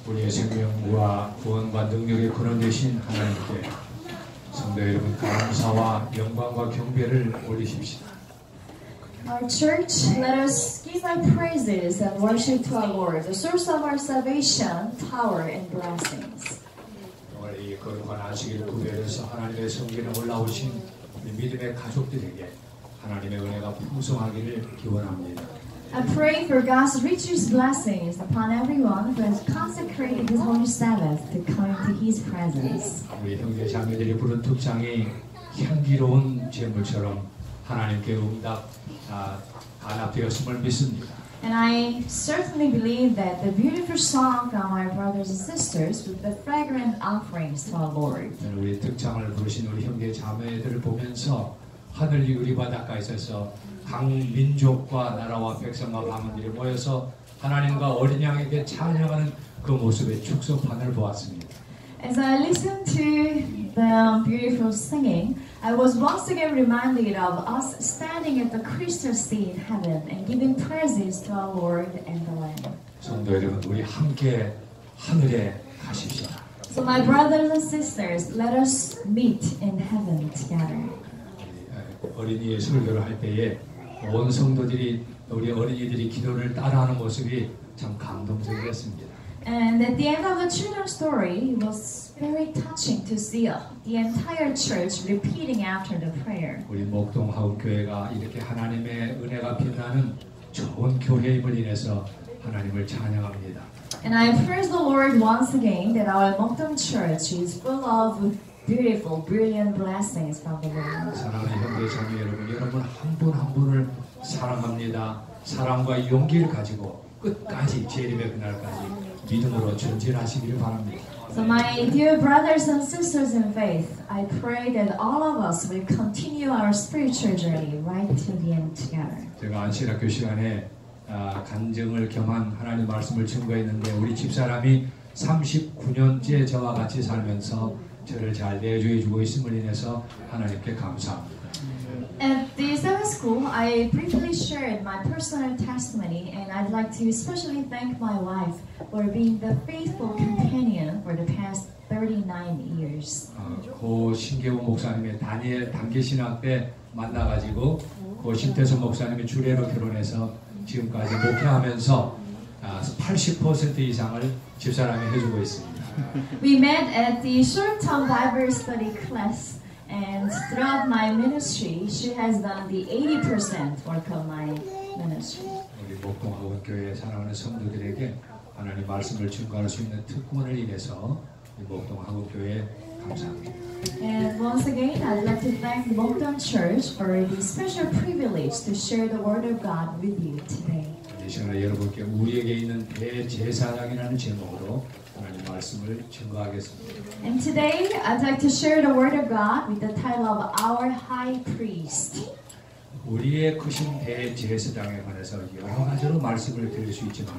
우리의 생명과 구원과 능력의 근원 되신 하나님께 성도 여러분 감사와 영광과 경배를 올리십시다. Our church, let us give our praises and worship to our Lord, the source of our salvation, power, and blessings. 오늘 이 거룩한 안식일 구별해서 하나님의 성전에 올라오신 우리 믿음의 가족들에게 하나님의 은혜가 풍성하기를 기원합니다. I pray for God's richest blessings upon everyone who has consecrated His holy Sabbath to come into His presence. 우리 형제 자매들이 부른 특장이 향기로운 제물처럼 하나님께 간합되었음을 믿습니다. And I certainly believe that the beautiful song from our brothers and sisters with the fragrant offerings to our Lord. 우리 특장을 부르신 우리 형제 자매들을 보면서 하늘 위 우리 바닷가에 있어서 각 민족과 나라와 백성과 가문들이 모여서 하나님과 어린 양에게 찬양하는 그 모습의 축소판을 보았습니다. As I listened to the beautiful singing, I was once again reminded of us standing at the crystal sea in heaven and giving praises to our Lord and the Lamb. 성도 여러분, 우리 함께 하늘에 가십시다. So my brothers and sisters, let us meet in heaven together. 어린이의 설교를 할 때에 온 성도들이 우리 어린이들이 기도를 따라하는 모습이 참 감동적이었습니다. And at the end of the children's story, it was very touching to see the entire church repeating after the prayer. 우리 목동 하원교회가 이렇게 하나님의 은혜가 빛나는 좋은 교회임을 인해서 하나님을 찬양합니다. And I praise the Lord once again that our Mokdong Church is full of beautiful, brilliant blessings from the Lord. 사랑하는 형제 자매 여러분, 여러분 한 분 한 분을 사랑합니다. 사랑과 용기를 가지고 끝까지 재림의 그날까지 믿음으로 전진하시기를 바랍니다. So my dear brothers and sisters in faith, I pray that all of us will continue our spiritual journey right to the end together. 제가 안식일학교 시간에 간증을 겸한 하나님 말씀을 증거했는데 우리 집사람이 39년째 저와 같이 살면서 저를 잘 대해주게 주고 있음을 인해서 하나님께 감사합니다. At the Sabbath school, I briefly shared my personal testimony, and I'd like to especially thank my wife for being the faithful companion for the past 39 years. 고 신계호 목사님의 다니엘 단기 신학 때 만나가지고 고 심태선 목사님의 주례로 결혼해서 지금까지 목회하면서 80% 이상을 집사람이 해주고 있습니다. We met at the short-term Bible study class, and throughout my ministry, she has done the 80% work of my ministry. 우리 목동학원교회 사랑하는 성도들에게 하나님 말씀을 증거할 수 있는 특권을 인해서 목동학원교회 감사합니다. And once again, I'd like to thank the Mokdong Church for the special privilege to share the Word of God with you today. 이 시간에 여러분께 우리에게 있는 대제사장이라는 제목으로 하나님 말씀을 증거하겠습니다. And today, I'd like to share the Word of God with the title of Our High Priest. 우리의 크신 대제사장에 관해서 여러 가지로 말씀을 드릴 수 있지만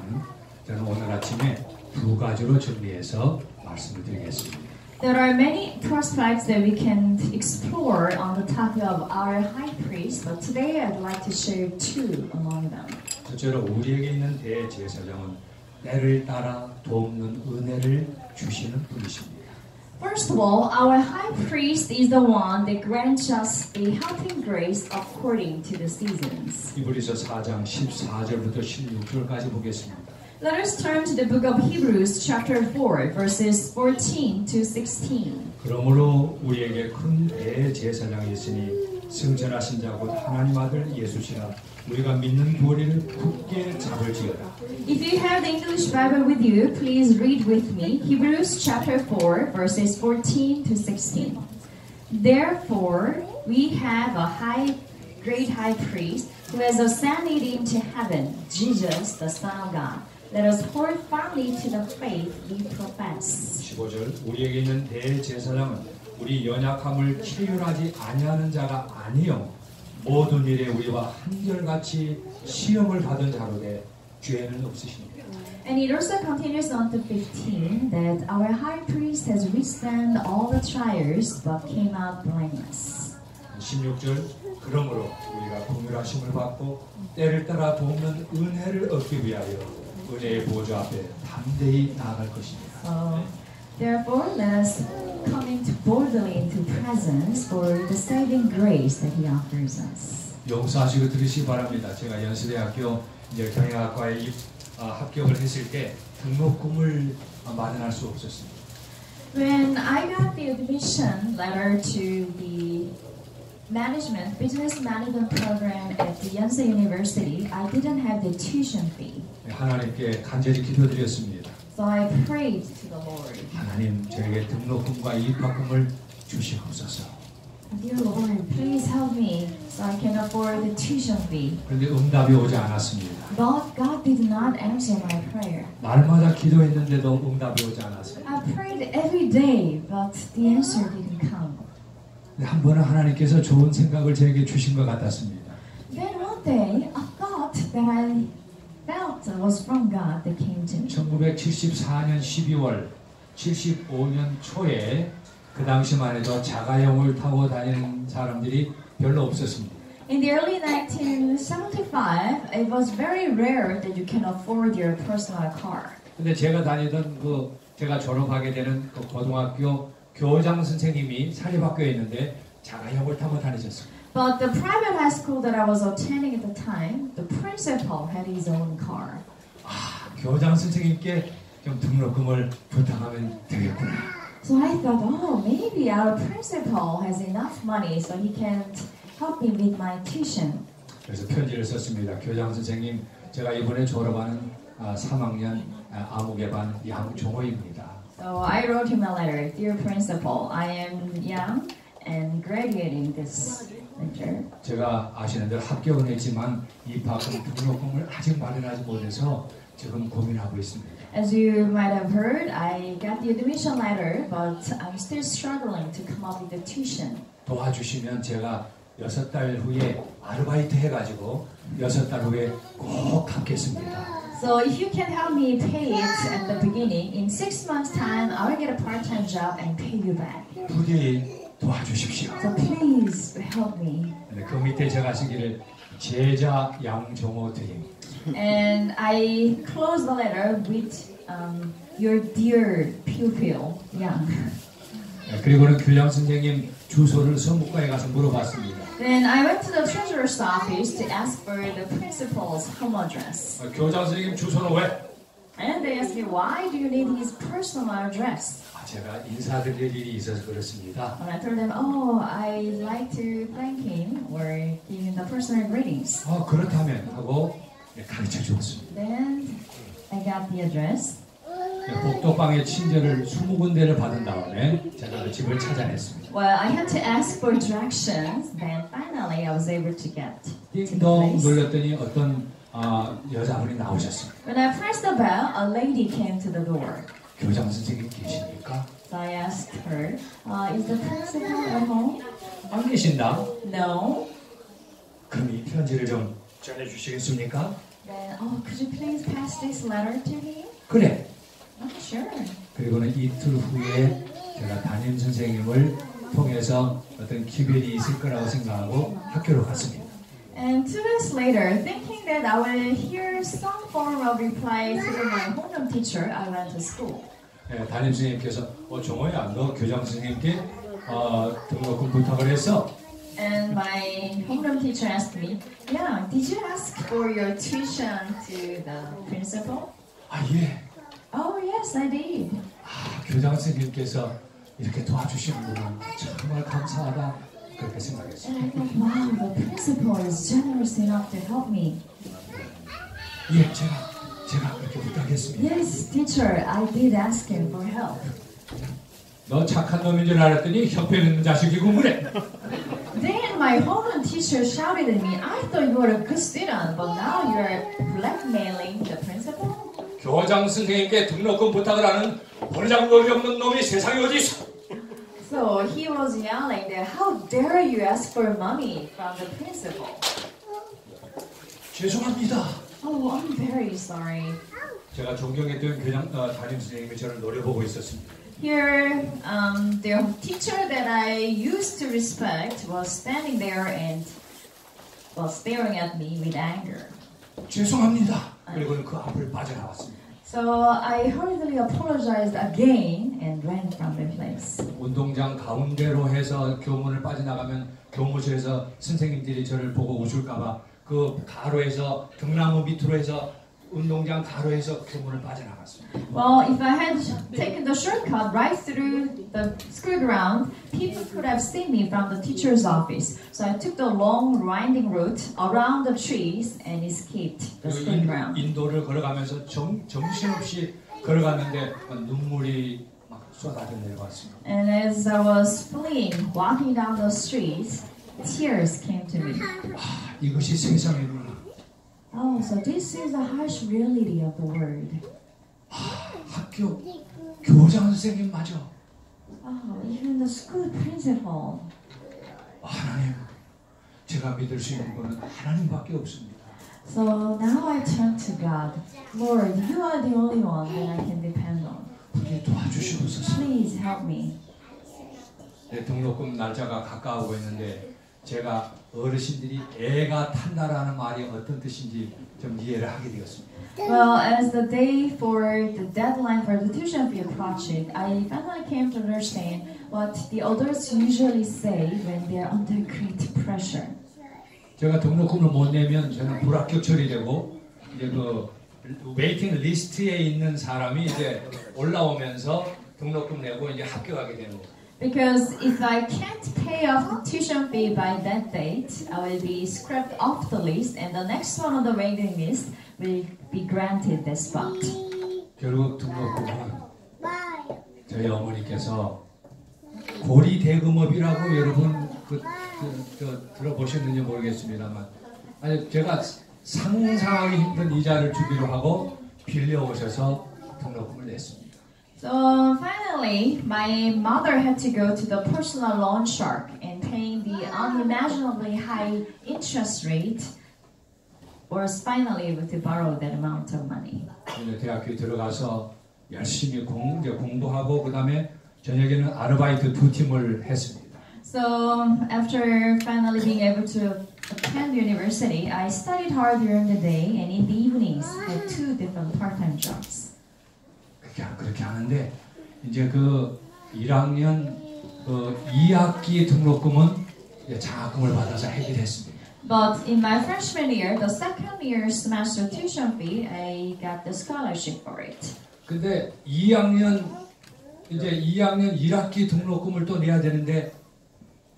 저는 오늘 아침에 두 가지로 정리해서 말씀을 드리겠습니다. There are many prospects that we can explore on the topic of our high priest, but today I'd like to share two among them. 첫째로 우리에게 있는 대제사장은 때를 따라 돕는 은혜를 주시는 분이십니다. First of all, our high priest is the one that grants us a helping grace according to the seasons. 히브리서 4장 14절부터 16절까지 보겠습니다. Let us turn to the book of Hebrews chapter 4 verses 14 to 16. 그러므로 우리에게 큰 대제사장이 있으니 승천하신 자 곧 하나님 아들 예수시라 우리가 믿는 도리를 굳게 잡을지어다. If you have the English Bible with you, please read with me Hebrews chapter 4 verses 14 to 16. Therefore, we have a great high priest who has ascended into heaven, Jesus, the Son of God. Let us hold firmly to the faith we profess. 15절 우리에게 있는 대제사장은 우리 연약함을 체휼하지 아니하는 자가 아니요 모든 일에 우리와 한결같이 시험을 받은 자로되 죄는 없으십니다. And it also continues on to 15 that our high priest has withstood all the trials but came out blameless. 16절 그러므로 우리가 긍휼하심을 받고 때를 따라 돕는 은혜를 얻기 위하여 은혜의 보좌 앞에 담대히 나아갈 것입니다. So, therefore, let us come into boldly into presence for the saving grace that He offers us. 용서하시고 들으시기 바랍니다. 제가 연세대학교 이제 경영학과에 합격을 했을 때 등록금을 마련할 수 없었습니다. When I got the admission letter to the business management program at the Yonsei University, I didn't have the tuition fee. 하나님께 간절히 기도드렸습니다. So I prayed to the Lord. 하나님 저에게 등록금과 입학금을 주시옵소서. Dear Lord, please help me so I can afford the tuition fee. 그런데 응답이 오지 않았습니다. But God did not answer my prayer. 날마다 기도했는데도 응답이 오지 않았습니다. I prayed every day, but the answer didn't come. 한 번은 하나님께서 좋은 생각을 저에게 주신 것 같았습니다. Then one day, a thought that I felt was from God that came to me. 1974년 12월 75년 초에 그 당시만 해도 자가용을 타고 다니는 사람들이 별로 없었습니다. In the early 1975, it was very rare that you can afford your personal car. 근데 제가 다니던 제가 졸업하게 되는 그 고등학교 교장 선생님이 사립학교에 있는데 자가용을 타고 다니셨습니다. But the private high school that I was attending at the time, the principal had his own car. 교장 선생님께 좀 등록금을 부탁하면 되겠구나. So I thought, oh, maybe our principal has enough money so he can help me with my tuition. 그래서 편지를 썼습니다. 교장 선생님, 제가 이번에 졸업하는 3학년 아무개반 양종호입니다. So I wrote him a letter. Dear principal, I am young and graduating this winter. 제가 아시는 대로 합격은 했지만 입학금 등록금을 아직 마련하지 못해서 지금 고민하고 있습니다. As you might have heard, I got the admission letter, but I'm still struggling to come up with the tuition. 도와주시면 제가 6달 후에 아르바이트 해가지고 6달 후에 꼭 갚겠습니다. So if you can help me pay it at the beginning, in 6 months' time, I will get a part-time job and pay you back. 부디 도와주십시오. So please help me. 그 밑에 제가 쓰기를 제자 양종호 드림. And I close the letter with your dear pupil, Yang. 그리고는 교장 선생님 주소를 서무과에 가서 물어봤습니다. Then I went to the treasurer's office to ask for the principal's home address. 교장 선생님 주소는 왜? And they asked me, why do you need his personal address? 제가 인사드릴 일이 있어서 그렇습니다. And I told them, oh, I'd like to thank him or give him the personal greetings. 그렇다면 하고 가르쳐 주었습니다. Then I got the address. 복도방에 친절을 20군데를 받은 다음에 제가 그 집을 찾아냈습니다. Well, I had to ask for directions. Then finally I was able to get to the 띵동 place. 눌렀더니 어떤 여자분이 나오셨습니다. When I pressed the bell, a lady came to the door. 교장 선생님 계십니까? So I asked her, is the principal at home? 안 계신다. No. 그럼 이 편지를 좀 전해주시겠습니까? Then, could you please pass this letter to him? 그래. Sure. 그리고는 이틀 후에 제가 담임 선생님을 통해서 어떤 기별이 있을 거라고 생각하고 학교로 갔습니다. And 2 days later, thinking that I will hear some form of reply through my homeroom teacher, I went to school. 담임 선생님께서 종호야, 너 교장 선생님께 등록금 부탁을 했어? And my homeroom teacher asked me, yeah, did you ask for your tuition to the principal? 예. Oh, yes, I did. 교장 선생님께서 이렇게 도와주시는구나. 정말 감사하다. 그렇게 생각했어요. And I thought, wow, the principal is generous enough to help me. 예, 제가 그렇게 부탁했습니다. Yes, teacher, I did ask him for help. 너 착한 놈인 줄 알았더니 형편없는 자식이고 그래. Then my homeroom teacher shouted at me, I thought you were a good student, but now you're blackmailing the principal? 교장 선생님께 등록금 부탁을 하는 버르장머리 없는 놈이 세상에 어디 있어? So he was yelling that, how dare you ask for money from the principal? 죄송합니다. Oh, I'm very sorry. 제가 존경했던 담임 선생님이 저를 노려보고 있었습니다. Here, the teacher that I used to respect was standing there and was staring at me with anger. 죄송합니다. 그리고는 그 앞을 빠져나왔습니다. So I hurriedly apologized again and ran from the place. 운동장 가운데로 해서 교문을 빠져나가면 교무실에서 선생님들이 저를 보고 웃을까봐 그 가로에서 경나무 밑으로 해서 운동장 가로에서 교문을 빠져나갔습니다. Well, if I had taken the shortcut right through the school ground, people could have seen me from the teacher's office. So I took the long winding route around the trees and escaped the school ground. 인도를 걸어가면서 정신없이 걸어갔는데 눈물이 막 쏟아져 내려왔습니다. And as I was fleeing, walking down the streets, tears came to me. 아, 이것이 세상이구나. Oh, so this is the harsh reality of the world. 아, 학교 교장 선생님 맞아. Oh, even the school principal. 하나님, 제가 믿을 수 있는 분은 하나님밖에 없습니다. So now I turn to God. Lord, you are the only one that I can depend on. 우리 도와주시옵소서. Please help me. 내 등록금 날짜가 가까우고 있는데 제가 어르신들이 애가 탄다라는 말이 어떤 뜻인지 좀 이해를 하게 되었습니다. Well, as the day for the deadline for the tuition fee approached, I finally came to understand what the adults usually say when they are under great pressure. 제가 등록금을 못 내면 저는 불합격 처리되고 이제 그 웨이팅 리스트에 있는 사람이 이제 올라오면서 등록금 내고 이제 합격하게 되는 거예요. Because if I can't pay off the tuition fee by that date, I will be scrapped off the list, and the next one on the waiting list will be granted the spot. 결국 등록금은 저희 어머니께서 고리대금업이라고 여러분 들어보셨는지 모르겠습니다만 아니 제가 상상하기 힘든 이자를 주기로 하고 빌려오셔서 등록금을 냈습니다. So finally, my mother had to go to the personal loan shark and paying the unimaginably high interest rate was finally able to borrow that amount of money. 대학교에 들어가서 열심히 공부하고 그 다음에 저녁에는 아르바이트 2팀을 했습니다. So after finally being able to attend university, I studied hard during the day and in the evenings had 2 different part-time jobs. 그렇게 하는데 이제 그 1학년 2학기 등록금은 장학금을 받아서 해결했습니다. But in my freshman year, the second year semester tuition fee, I got the scholarship for it. 근데 2학년 1학기 등록금을 또 내야 되는데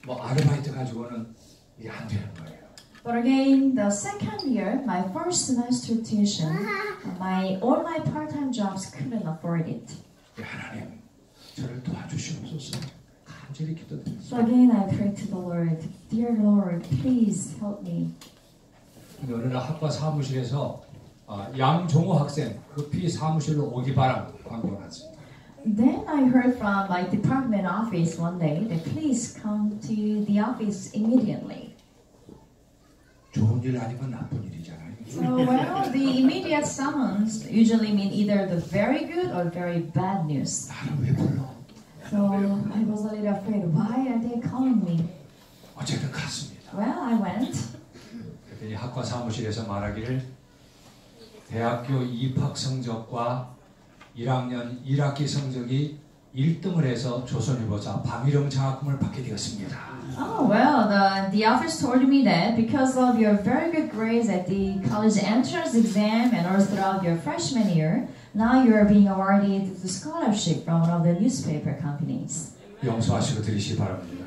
뭐 아르바이트 가지고는 이게 안 되는 거예요. But again, the second year, my first semester tuition, all my part-time jobs couldn't afford it. 하나님, 저를 도와주시옵소서. 간절히 기도드립니다. So again, I prayed to the Lord, Dear Lord, please help me. 어느 날 학과 사무실에서 양종호 학생 급히 사무실로 오기 바람 광고가 났습니다. Then I heard from my department office one day that please come to the office immediately. 좋은 일 아니면 나쁜 일이잖아요. So well, the immediate summons usually mean either the very good or very bad news. 나를 왜 불러? So I was a little afraid. Why are they calling me? 어쨌든 갔습니다. Well, I went. 그랬더니 학과 사무실에서 말하기를 대학교 입학 성적과 1학년 1학기 성적이 1등을 해서 조선일보사 박일영 장학금을 받게 되었습니다. Oh well, the office told me that because of your very good grades at the college entrance exam and also throughout your freshman year, now you are being awarded the scholarship from one of the newspaper companies. 용서하시고 들으시기 바랍니다.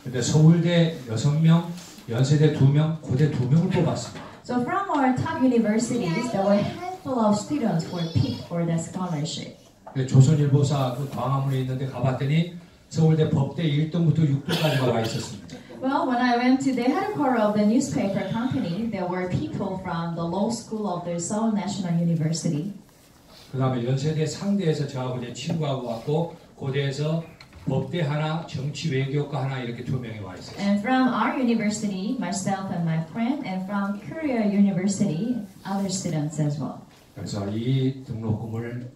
근데 서울대 6명, 연세대 2명, 고대 2명을 뽑았습니다. So from our top universities, there were a handful of students who were picked for that scholarship. 조선일보사 그 광화문에 있는데 가봤더니 서울대 법대 1등부터 6등까지가 와 있었습니다. Well, when I went to the headquarters of the newspaper company, there were people from the law school of the Seoul National University. 그 다음에 연세대 상대에서 저하고 내 친구하고 왔고 고대에서 법대 하나, 정치 외교과 하나 이렇게 2명이 와 있었어요. And from our university, myself and my friend, and from Korea University, other students as well. 그래서 이 등록금을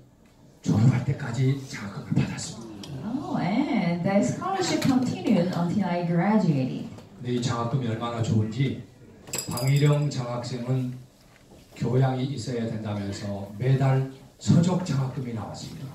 졸업할 때까지 장학금을 받았습니다. Oh, and the scholarship continued until I graduated. 근데 이 장학금이 얼마나 좋은지 방일영 장학생은 교양이 있어야 된다면서 매달 서적 장학금이 나왔습니다.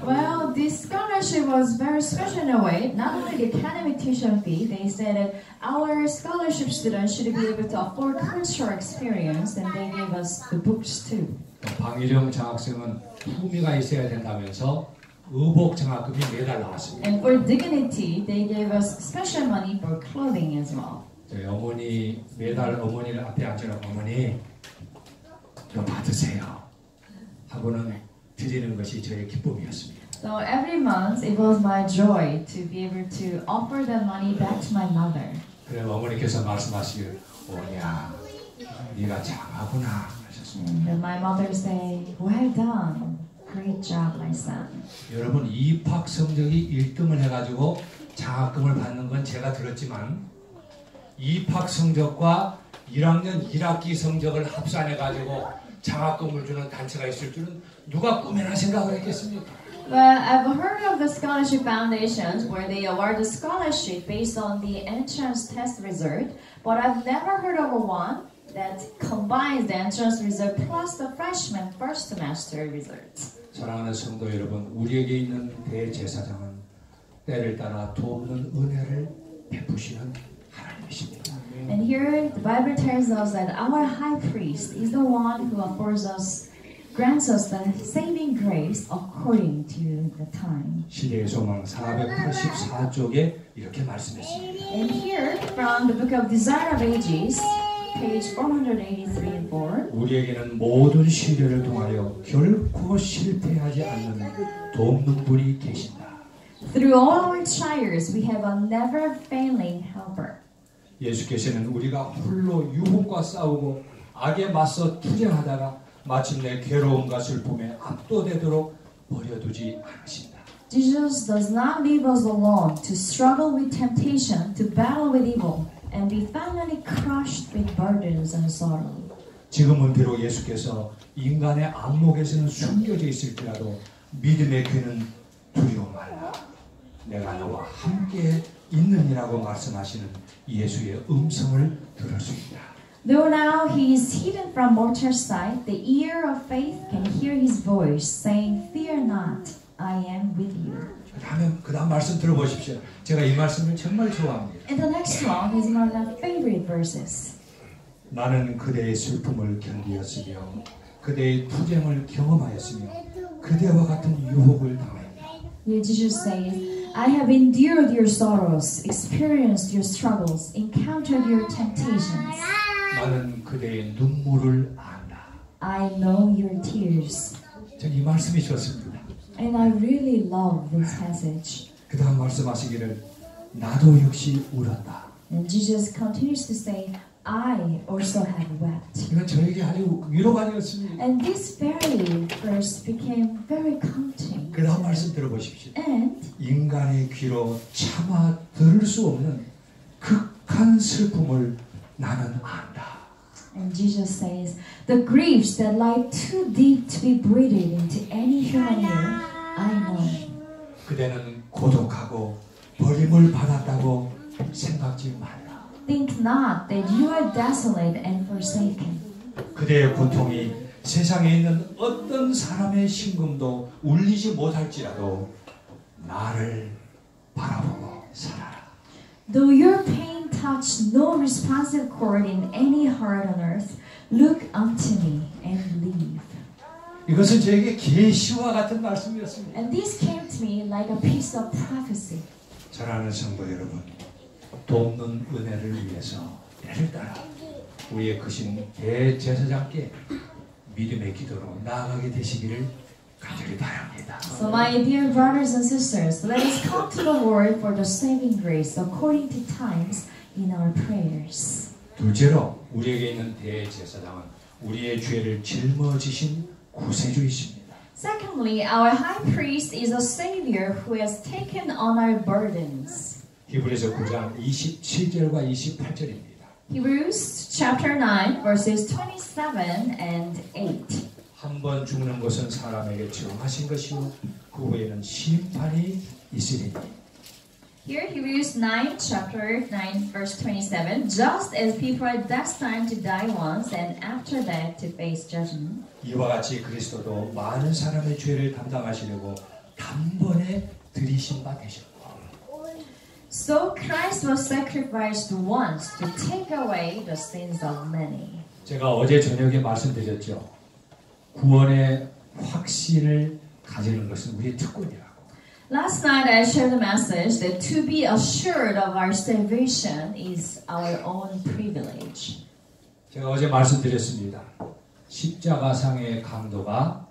Well, this scholarship was very special in a way. Not only the academic tuition fee, they said that our scholarship students should be able to afford cultural experience, and they gave us the books too. 방일영 장학생은 품위가 있어야 된다면서 의복 장학금이 매달 나왔습니다. And for dignity, they gave us special money for clothing as well. 저희 어머니 매달 어머니를 앞에 앉혀놓고 어머니 이거 받으세요 하고는 드리는 것이 저의 기쁨이었습니다. So every month, it was my joy to be able to offer that money back to my mother. 그래 어머니께서 말씀하시길 오냐 네가 장하구나 하셨습니다. And my mother say, "Well done, great job, my son." 여러분 입학 성적이 1등을 해가지고 장학금을 받는 건 제가 들었지만 입학 성적과 1학년 1학기 성적을 합산해가지고 장학금을 주는 단체가 있을 줄은 누가 꿈에나 생각을 했겠습니까? Well, I've heard of the scholarship foundations where they award the scholarship based on the entrance test result, but I've never heard of one that combines the entrance result plus the freshman first semester results. 사랑하는 성도 여러분, 우리에게 있는 대제사장은 때를 따라 돕는 은혜를 베푸시는 하나님이십니다. And here the Bible tells us that our high priest is the one who affords us, grants us the saving grace according to the time. 시대의 소망 484쪽에 이렇게 말씀했습니다. And here from the book of Desire of Ages, page 483 and 4. 우리에게는 모든 시련을 통하여 결코 실패하지 않는 돕는 분이 계신다. Through all our trials, we have a never-failing helper. 예수께서는 우리가 홀로 유혹과 싸우고 악에 맞서 투쟁하다가 마침내 괴로움과 슬픔에 압도되도록 버려두지 않으신다. Jesus does not leave us alone to struggle with temptation, to battle with evil, and be finally crushed with burdens and sorrow. 지금은 비록 예수께서 인간의 안목에서는 숨겨져 있을지라도 믿음의 귀는 두려워 말라. 내가 너와 함께 있느니라고 말씀하시는 예수의 음성을 들을 수 있다. Though now he is hidden from mortal sight, the ear of faith can hear his voice saying, "Fear not, I am with you." 그다음 말씀 들어보십시오. 제가 이 말씀을 정말 좋아합니다. And the next one is one of my favorite verses. 나는 그대의 슬픔을 견디었으며 그대의 투쟁을 경험하였으며 그대와 같은 유혹을 당하였다. Here Jesus says, I have endured your sorrows, experienced your struggles, encountered your temptations. 나는 그대의 눈물을 안다. I know your tears. 전 이 말씀이 좋습니다. And I really love this passage. 그 다음 말씀하시기를 나도 역시 울었다. And Jesus continues to say, I also have wept. 이건 저에게 아주 위로가 되었습니다. And this very verse became very comforting. 그 다음 말씀 들어보십시오. And 인간의 귀로 차마 들을 수 없는 극한 슬픔을 나는 안다. And Jesus says, the griefs that lie too deep to be breathed into any human ear, I know. 그대는 고독하고 버림을 받았다고 생각지 말라. Think not that you are desolate and forsaken. 그대의 고통이 세상에 있는 어떤 사람의 심금도 울리지 못할지라도 나를 바라보고 살아라. Though your pain touch no responsive chord in any heart on earth, look unto me and live. 이것은 저에게 계시와 같은 말씀이었습니다. And this came to me like a piece of prophecy. 사랑하는 성도 여러분, 돕는 은혜를 위해서 때를 따라 우리의 크신 대제사장께 믿음의 기도로 나아가게 되시기를 간절히 바랍니다. So my dear brothers and sisters, let us come to the Lord for the saving grace according to times in our prayers. 둘째로 우리에게 있는 대제사장은 우리의 죄를 짊어지신 구세주이십니다. Secondly, our high priest is a savior who has taken on our burdens. 히브리서 9장 27절과 28절입니다. Hebrews chapter 9 verses 27 and 8. 한 번 죽는 것은 사람에게 정하신 것이요 그 후에는 심판이 있으리니. Here, Hebrews 9, chapter 9, verse 27. Just as people are destined to die once, and after that to face judgment. 이와 같이 그리스도도 많은 사람의 죄를 담당하시려고 단번에 들이신 바 되셨고 So Christ was sacrificed once to take away the sins of many. 제가 어제 저녁에 말씀드렸죠. 구원의 확신을 가지는 것은 우리의 특권이라고. Last night I shared the message that to be assured of our salvation is our own privilege. 제가 어제 말씀드렸습니다. 십자가상의 강도가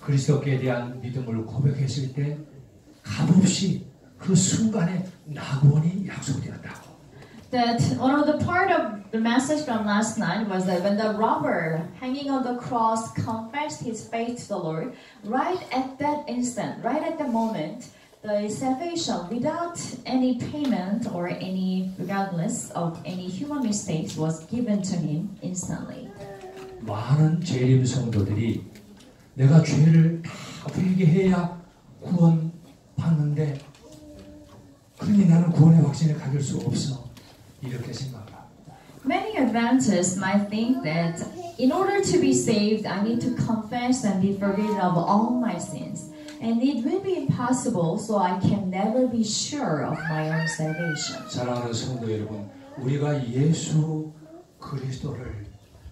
그리스도께 대한 믿음을 고백했을 때 값없이 그 순간에 낙원이 약속되었다고. That one of the part of the message from last night was that when the robber hanging on the cross confessed his faith to the Lord, right at that instant, right at the moment, the salvation without any payment or any regardless of any human mistakes was given to him instantly. 많은 재림 성도들이 내가 죄를 다 회개해야 구원 받는데 그러니 나는 구원의 확신을 가질 수 없어. 이렇게 생각합니다. Many Adventists might think that in order to be saved, I need to confess and be forgiven of all my sins. And it will be impossible, so I can never be sure of my own salvation. 사랑하는 성도 여러분, 우리가 예수 그리스도를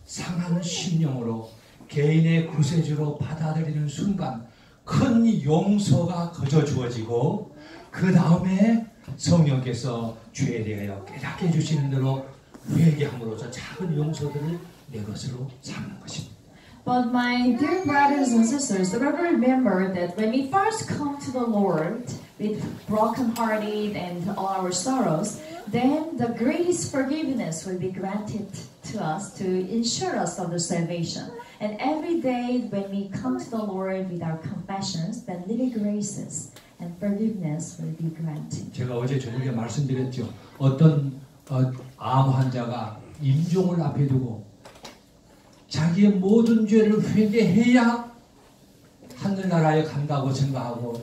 상한 심령으로 개인의 구세주로 받아들이는 순간 큰 용서가 거저 주어지고 그 다음에 성령께서 죄에 대하여 깨닫게 해주시는 대로 회개함으로써 작은 용서들을 내 것으로 삼는 것입니다. But my dear brothers and sisters, remember that when we first come to the Lord with broken-hearted and all our sorrows, then the greatest forgiveness will be granted to us to ensure us of the salvation. And every day when we come to the Lord with our confessions, then little graces and forgiveness will be granted. 제가 어제 저녁에 말씀드렸죠. 어떤 암 환자가 임종을 앞에 두고 자기의 모든 죄를 회개해야 하늘나라에 간다고 생각하고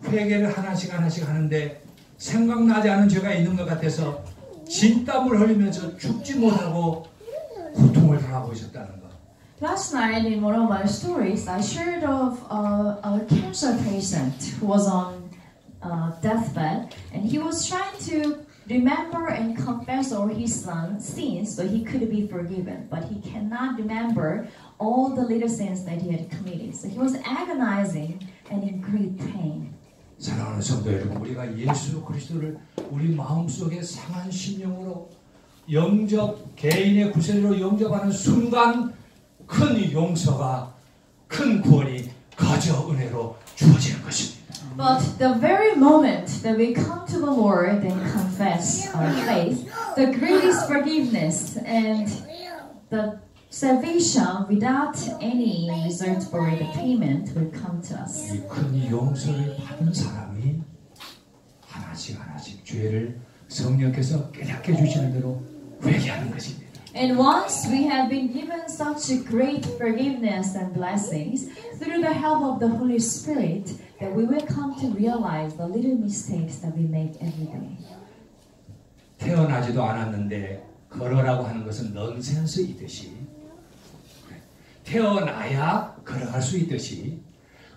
회개를 하나씩 하는데 생각나지 않은 죄가 있는 것 같아서 진땀을 흘리면서 죽지 못하고 고통을 당하고 있었다는 것. Last night in one of my stories, I shared of a cancer patient who was on deathbed, and he was trying to remember and confess all his sins so he could be forgiven, but he cannot remember all the little sins that he had committed. So he was agonizing and in great pain. 사랑하는 성도 여러분, 우리가 예수 그리스도를 우리 마음속에 상한 심령으로 개인의 구세주로 영접하는 순간 큰 용서가, 큰 구원이 거저 은혜로 주어지는 것입니다. But the very moment that we come to the Lord and confess our faith, the greatest forgiveness and the salvation without any result for the payment will come to us. 이 큰 용서를 받은 사람이 하나씩 죄를 성령께서 깨닫게 해주시는 대로 회개하는 것입니다. And once we have been given such a great forgiveness and blessings, through the help of the Holy Spirit, that we will come to realize the little mistakes that we make every day. 태어나지도 않았는데 걸어라고 하는 것은 넌센스이듯이 태어나야 걸어갈 수 있듯이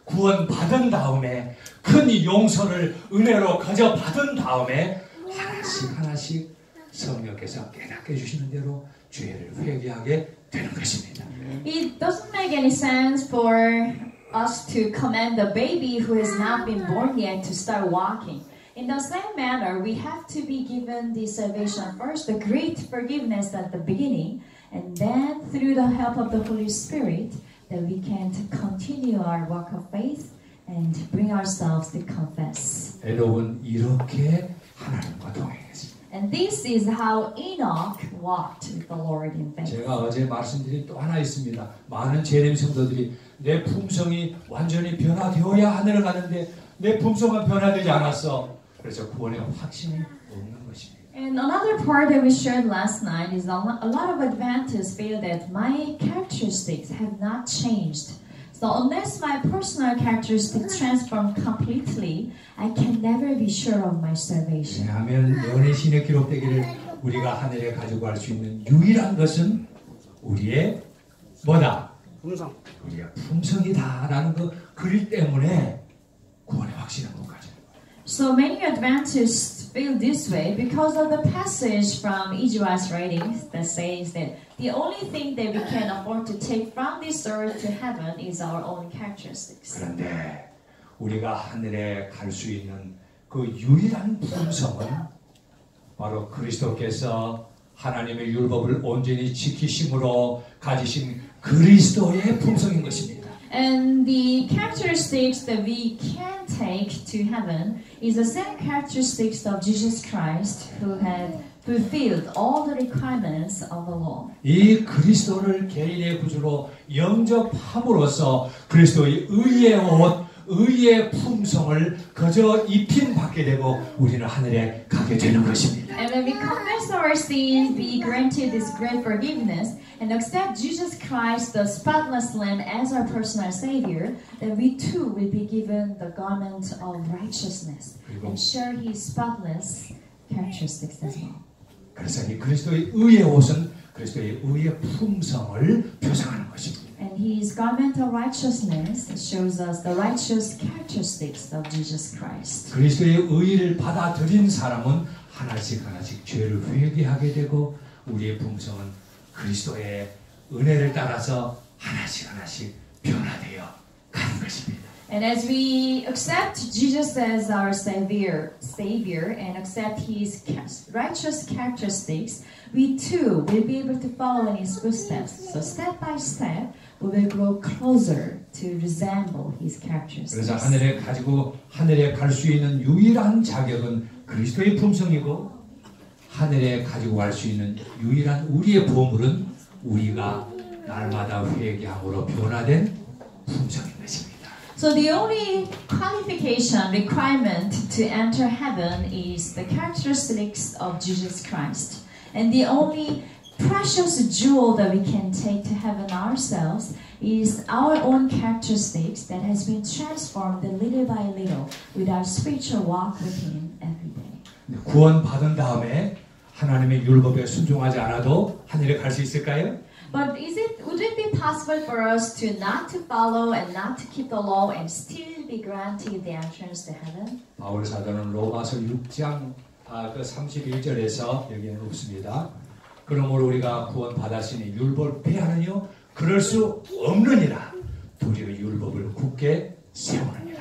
구원받은 다음에 큰 용서를 은혜로 거저 받은 다음에 하나씩 성령께서 깨닫게 해주시는 대로 죄를 회개하게 되는 것입니다. It doesn't make any sense for us to command the baby who has not been born yet to start walking. In the same manner, we have to be given the salvation first, the great forgiveness at the beginning, and then through the help of the Holy Spirit, that we can continue our walk of faith and bring ourselves to confess. 에녹은 이렇게 하나님과 동행했습니다. And this is how Enoch walked with the Lord in faith. 제가 어제 말씀드린 또 하나 있습니다. 많은 재림 성도들이 내 품성이 완전히 변화되어야 하늘을 가는데 내 품성은 변화되지 않았어. 그래서 구원의 확신이 없는 것입니다. And another part that we shared last night is a lot of Adventists feel that my characteristics have not changed. So unless my personal characteristics transform completely, I can never be sure of my salvation. 왜냐하면 연애신에 기록되기를 우리가 하늘에 가지고 갈 수 있는 유일한 것은 우리의 뭐다? 풍성. 우리의 품성이다라는 그 글 때문에 구원의 확신을 못 가져요. So many Adventists feel this way because of the passage from E.G.White's writings that says that the only thing that we can afford to take from this earth to heaven is our own characteristics. 그런데 우리가 하늘에 갈 수 있는 그 유일한 품성은 바로 그리스도께서 하나님의 율법을 온전히 지키심으로 가지신 그리스도의 품성인 것입니다. And the characteristics that we can take to heaven is the same characteristics of Jesus Christ who had fulfilled all the requirements of the law. 이 그리스도를 개인의 구주로 영접함으로써 그리스도의 의의 옷, 의의 품성을 그저 입힘 받게 되고 우리는 하늘에 가게 되는 것입니다. And when we confess our sins, we granted this great forgiveness and accept Jesus Christ, the spotless Lamb, as our personal Savior, then we too will be given the garment of righteousness and share His spotless characteristics as well. 그래서 이 그리스도의 의의 옷은 그리스도의 의의 품성을 표상하는 것입니다. And His garment of righteousness shows us the righteous characteristics of Jesus Christ. 그리스도의 의를 받아들인 사람은 하나씩 하나씩 죄를 회개하게 되고 우리의 품성은 그리스도의 은혜를 따라서 하나씩 하나씩 변화되어 가는 것입니다. And as we accept Jesus as our Savior, and accept His righteous characteristics, we too will be able to follow in His footsteps. So step by step, we will grow closer to resemble His characteristics. 그래서 하늘에 갈 수 있는 유일한 자격은 그리스도의 품성이고 하늘에 가지고 갈 수 있는 유일한 우리의 보물은 우리가 날마다 회개함으로 변화된 품성인 것입니다. So the only qualification, requirement to enter heaven is the characteristics of Jesus Christ. And the only precious jewel that we can take to heaven ourselves is our own characteristics that has been transformed little by little with our spiritual walk with Him every day. 구원 받은 다음에 하나님의 율법에 순종하지 않아도 하늘에 갈 수 있을까요? But would it be possible for us to not to follow and not to keep the law and still be granted the entrance to heaven? 바울 사도는 로마서 6장 31절에서 여기는 없습니다. 그러므로 우리가 구원 받았으니 율법을 폐하느뇨 그럴 수 없느니라 도리어 율법을 굳게 세우느니라.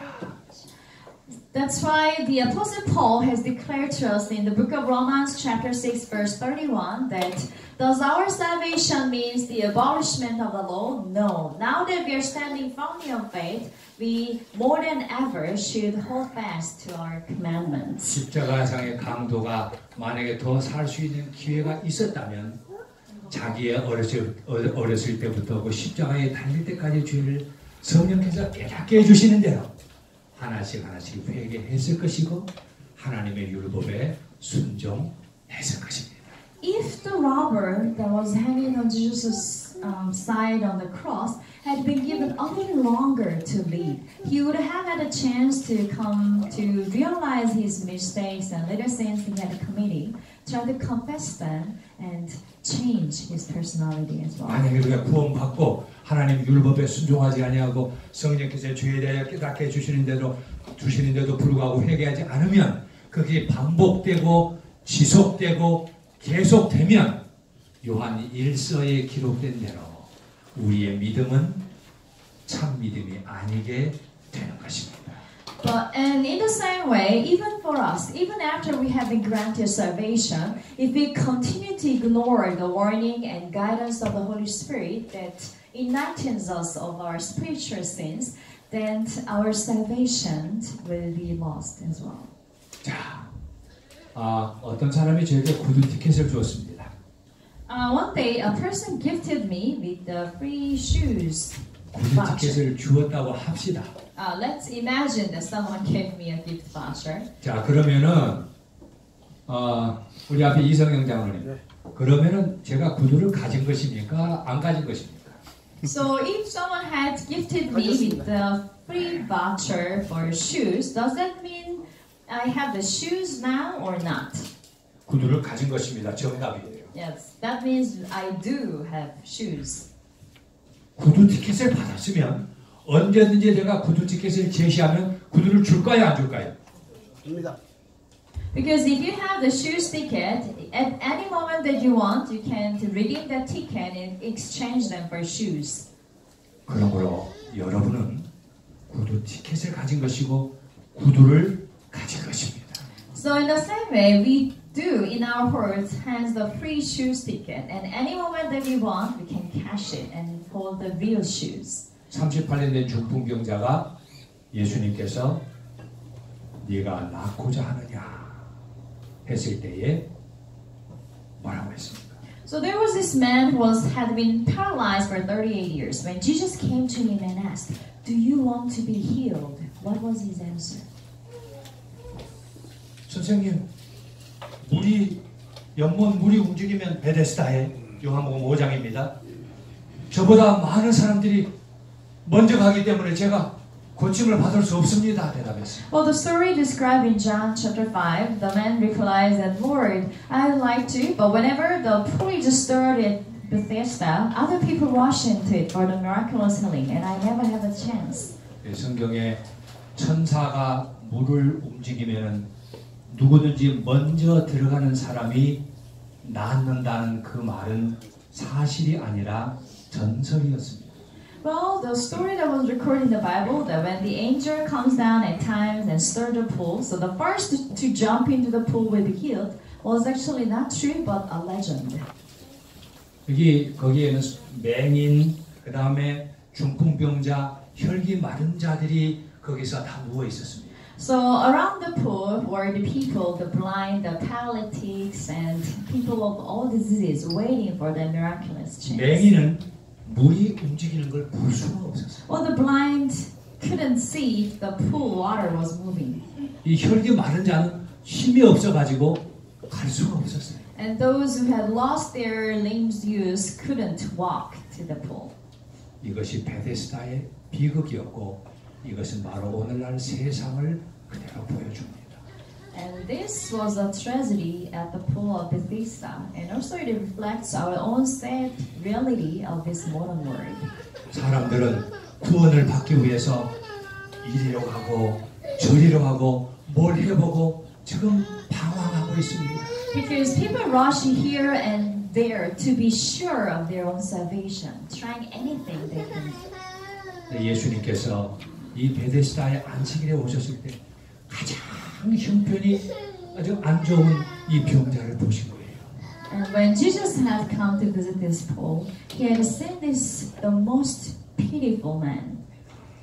That's why the Apostle Paul has declared to us in the book of Romans chapter 6 verse 31 that does our salvation means the abolishment of the law? No. Now that we are standing firmly on faith, we more than ever should hold fast to our commandments. 십자가상의 강도가 만약에 더 살 수 있는 기회가 있었다면 자기의 어렸을 때부터 그 십자가에 달릴 때까지 죄를 성령께서 깨닫게 해주시는 대로 하나씩 하나씩 회개했을 것이고 하나님의 율법에 순종했을 것입니다. If the robber that was hanging on Jesus' side on the cross had been given a little longer to live, he would have had a chance to come to realize his mistakes and little sins he had committed, try to confess them, and change his personality as well. 만약에 우리가 구원받고 하나님 율법에 순종하지 아니하고 성령께서 죄에 대하여 깨닫게 해주시는데도 불구하고 회개하지 않으면 그게 반복되고 지속되고 계속되면 요한 1서에 기록된 대로 우리의 믿음은 참 믿음이 아니게 되는 것입니다. And in the same way, even for us, even after we have been granted salvation, if we continue to ignore the warning and guidance of the Holy Spirit that enlightens us of our spiritual sins, then our salvation will be lost as well. 자, 어떤 사람이 저에게 구두 티켓을 주었습니다. One day, a person gifted me with the free shoes. 구두 티켓을 주었다고 합시다. Let's imagine that someone gave me a gift voucher. 자, 그러면은 우리 앞에 이성영 장로님, 그러면은 제가 구두를 가진 것입니까? 안 가진 것입니까? So if someone had gifted me with the free voucher for shoes, does that mean I have the shoes now or not? 구두를 가진 것입니다. 정답이에요. Yes, that means I do have shoes. 구두 티켓을 받았으면 언제든지 내가 구두 티켓을 제시하면 구두를 줄까요, 안 줄까요? 입니다. Because if you have the shoes ticket, at any moment that you want, you can redeem that ticket and exchange them for shoes. 그러므로 여러분은 구두 티켓을 가진 것이고 구두를 가진 것입니다. So in the same way, we do in our hearts has the free shoes ticket, and any moment that we want, we can cash it and hold the real shoes. 38년 된 중풍병자가 예수님께서 네가 낫고자 하느냐 했을 때에 뭐라고 했습니까? So there was this man who had been paralyzed for 38 years. When Jesus came to him and asked, "Do you want to be healed?" What was his answer? 선생님, 물이 움직이면 베데스다의 요한복음 5장입니다. 저보다 많은 사람들이 먼저 가기 때문에 제가 고침을 받을 수 없습니다. 대답했어요. Well, the story described in John chapter 5, the man replies that, Lord, I'd like to, but whenever the pool is stirred at Bethesda, other people rush into it for the miraculous healing, and I never have a chance. 성경에 천사가 물을 움직이면은 누구든지 먼저 들어가는 사람이 낫는다는 그 말은 사실이 아니라 전설이었습니다. Well, the story that was recorded in the Bible, that when the angel comes down at times and stirs the pool, so the first to jump into the pool will be healed, was actually not true, but a legend. 거기에는 맹인, 그 다음에 중풍병자, 혈기 마른 자들이 거기서 다 누워 있었습니다. So around the pool were the people, the blind, the paralytics, and people of all diseases waiting for the miraculous chance. 맹인은 물이 움직이는 걸 볼 수가 없었어요. Well, the blind couldn't see if the pool water was moving. 이 혈기 마른 자는 힘이 없어가지고 갈 수가 없었어요. And those who had lost their limbs use couldn't walk to the pool. 이것이 베데스다의 비극이었고 이것은 바로 오늘날 세상을 그대로 보여줍니다. And this was a tragedy at the pool of Bethesda, and also it reflects our own sad reality of this modern world. 사람들은 구원을 받기 위해서 이리로 가고 저리로 가고 뭘 해보고 지금 방황하고 있습니다. Because people rush here and there to be sure of their own salvation, trying anything they can. 예수님께서 이 베데스다의 안식일에 오셨을 때 가장 형편이 아주 안 좋은 이 병자를 보신 거예요. And when Jesus had come to visit this pool, he had seen this the most pitiful man.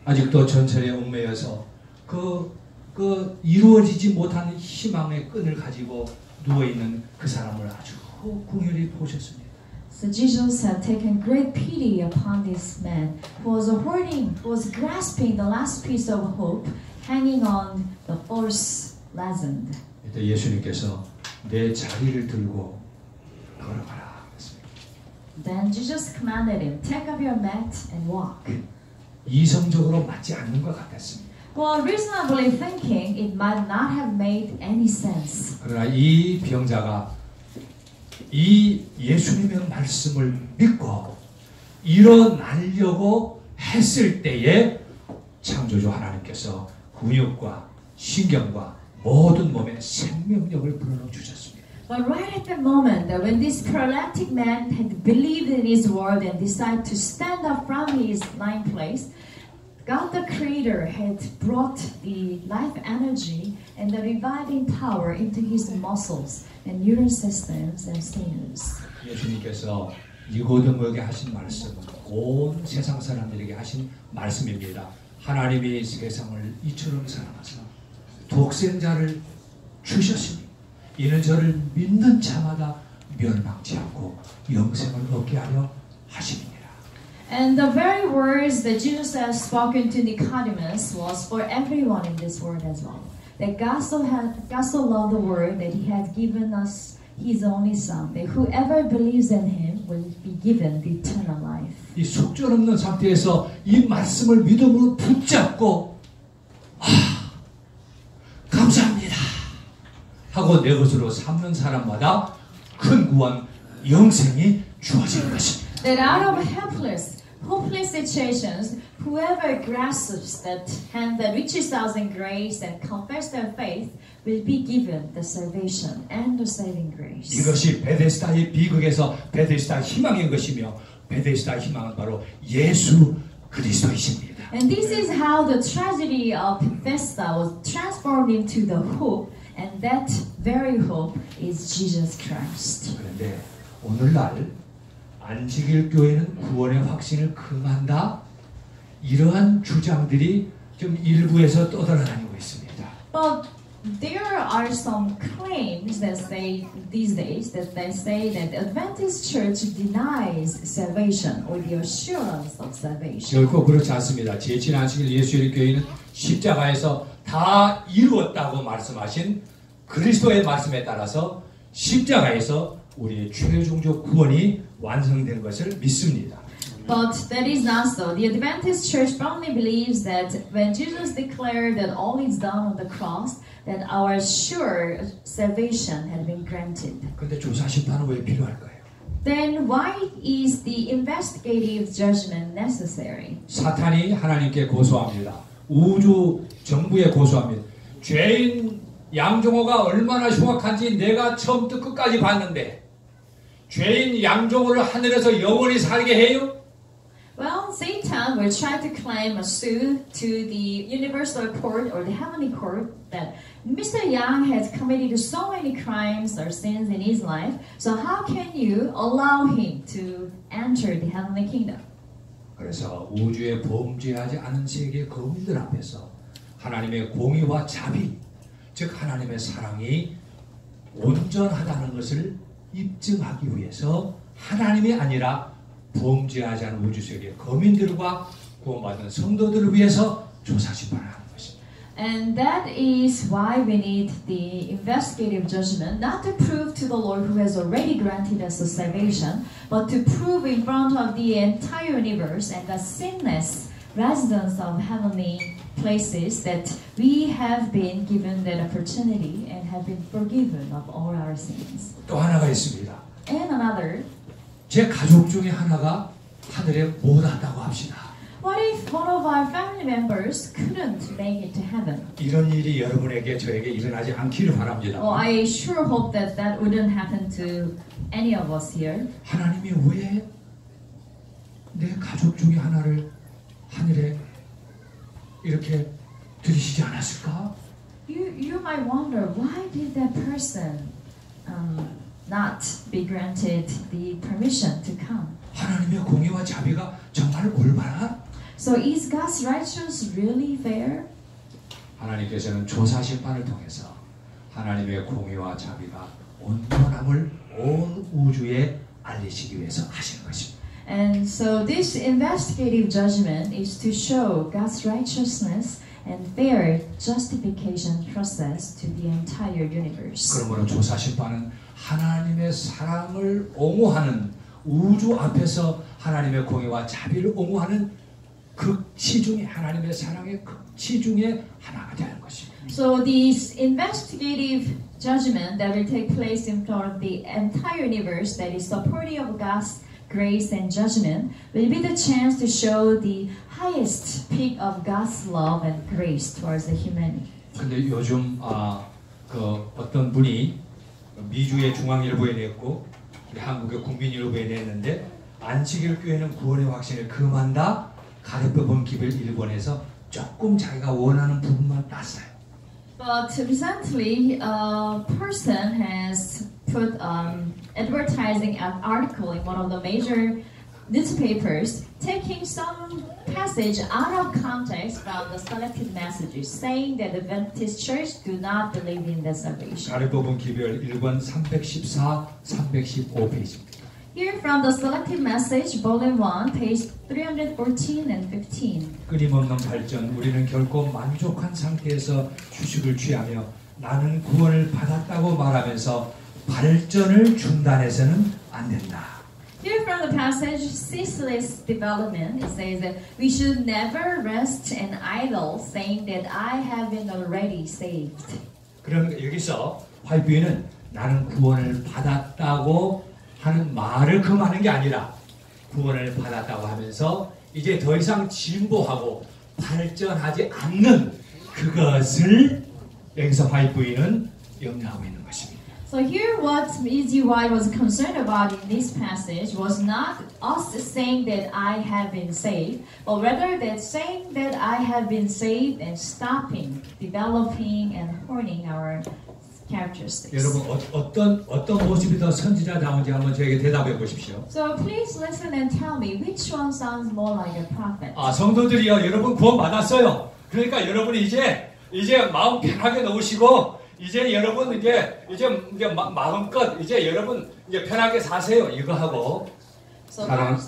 아직도 전철에 얽매여서 그 이루어지지 못하는 희망의 끈을 가지고 누워 있는 그 사람을 아주 궁혈히 보셨습니다. So Jesus had taken great pity upon this man who was hoarding, who was grasping the last piece of hope, hanging on the false legend. 이때 예수님께서 내 자리를 들고 걸어가라 했습니다. Then Jesus commanded him, take up your mat and walk. 이성적으로 맞지 않는 것 같았습니다. Well, reasonably thinking, it might not have made any sense. 그러나 이 병자가 이 예수님의 말씀을 믿고 일어나려고 했을 때에 창조주 하나님께서 근육과 신경과 모든 몸에 생명력을 불어넣어 주셨습니다. But right at the moment that when this paralytic man had believed in his word and decided to stand up from his lying place, God the Creator had brought the life energy and the reviving power into his muscles and neural systems and sinews. 예수님께서 니고데모에게 하신 말씀은 온 세상 사람들에게 하신 말씀입니다. 하나님이 세상을 이처럼 사랑하사 독생자를 주셨으니 이는 저를 믿는 자마다 멸망치 않고 영생을 얻게 하려 하심이니라. And the very words that Jesus has spoken to Nicodemus was for everyone in this world as well. That God so loved the world that He had given us His only Son, that whoever believes in Him will be given the eternal life. 이 속절없는 상태에서 이 말씀을 믿음으로 붙잡고 감사합니다 하고 내 것으로 삼는 사람마다 큰 구원, 영생이 주어지는 것입니다. That out of hopeless situations, whoever grasps that hand that reaches out in grace and confess their faith will be given the salvation and the saving grace. 이것이 베데스다의 비극에서 베데스다 희망인 것이며 베데스다 희망은 바로 예수 그리스도이십니다. And this is how the tragedy of Bethesda was transformed into the hope, and that very hope is Jesus Christ. 그런데 오늘날 안식일 교회는 구원의 확신을 금한다. 이러한 주장들이 좀 일부에서 떠돌아다니고 있습니다. But there are some claims that say these days that they say that the Adventist Church denies salvation or the assurance of salvation. 결코 그렇지 않습니다. 제7 안식일 예수의 교회는 십자가에서 다 이루었다고 말씀하신 그리스도의 말씀에 따라서 십자가에서 우리의 최종적 구원이 완성된 것을 믿습니다. But that is not so. The Adventist Church firmly believes that when Jesus declared that all is done on the cross, that our sure salvation had been granted. 그런데 조사 심판은 왜 필요할까요? Then why is the investigative judgment necessary? 사탄이 하나님께 고소합니다. 우주 정부에 고소합니다. 죄인 양종호가 얼마나 흉악한지 내가 처음부터 끝까지 봤는데 죄인 양종호를 하늘에서 영원히 살게 해요? Well, Satan will try to claim a suit to the universal court or the heavenly court that Mr. Yang has committed so many crimes or sins in his life, so how can you allow him to enter the heavenly kingdom? 그래서 우주에 범죄하지 않은 세계 거민들 앞에서 하나님의 공의와 자비, 즉 하나님의 사랑이 온전하다는 것을 입증하기 위해서 하나님이 아니라 범죄하지 않은 우주세계 거민들과 구원받은 성도들을 위해서 조사심판을 하는 것입니다. And that is why we need the investigative judgment, not to prove to the Lord who has already granted us the salvation, but to prove in front of the entire universe and the sinless residents of heavenly places that we have been given that opportunity and have been forgiven of all our sins. 또 하나가 있습니다. And another, 제 가족 중에 하나가 하늘에 못 왔다고 합시다. what if one of our family members couldn't make it to heaven? 이런 일이 여러분에게 저에게 일어나지 않기를 바랍니다. Well, I sure hope that that wouldn't happen to any of us here. 하나님이 왜 내 가족 중에 하나를 하늘에 이렇게 들이시지 않았을까? You might wonder, why did that person not be granted the permission to come? 하나님의 공의와 자비가 정말 올바라? So is God's righteousness really fair? 하나님께서는 조사 심판을 통해서 하나님의 공의와 자비가 온전함을 온 우주에 알리시기 위해서 하시는 것입니다. And so this investigative judgment is to show God's righteousness and fair justification process to the entire universe. 그러므로 조사 심판은 하나님의 사랑을 옹호하는 우주 앞에서 하나님의 공의와 자비를 옹호하는 극치 중에 하나님의 사랑의 극치 중에 하나가 되는 것입니다. So this investigative judgment that will take place in front of the entire universe that is supportive of God's grace and judgment will be the chance to show the highest peak of God's love and grace towards the humanity. 근데 요즘 어떤 분이 미주의 중앙일보에 냈고 우리 한국의 국민일보에 냈는데 안식일 교회는 구원의 확신을 금한다. 가래법은 기별 일본에서 조금 자기가 원하는 부분만 땄어요. But recently, a person has put advertising an article in one of the major newspapers, taking some passage out of context from the selected messages, saying that the Adventist Church do not believe in the salvation. 가래법은 기별 1권 314, 315 페이지입니다. Here from the selected message, volume 1, page 314 and 15. 끊임없는 발전, 우리는 결코 만족한 상태에서 휴식을 취하며 나는 구원을 받았다고 말하면서 발전을 중단해서는 안 된다. Here from the passage, ceaseless development, it says that we should never rest and idle, saying that I have been already saved. 그럼 여기서 화이트는 나는 구원을 받았다고 하는 말을 금하는 게 아니라 구원을 받았다고 하면서 이제 더 이상 진보하고 발전하지 않는 그것을 여기서 화이트는 염려하고 있는 것입니다. So here what E.G. White was concerned about in this passage was not us saying that I have been saved, but rather that saying that I have been saved and stopping, developing, and honing our characteristics. 여러분 어떤 모습이 더 선지자다운지 한번 저에게 대답해 보십시오. So please listen and tell me which one sounds more like a prophet. 성도들이요, 여러분 구원 받았어요. 그러니까 여러분이 이제 마음 편하게 놓으시고 이제 여러분 이제 마음껏 이제 여러분 이제 편하게 사세요. 이거 하고 So 사랑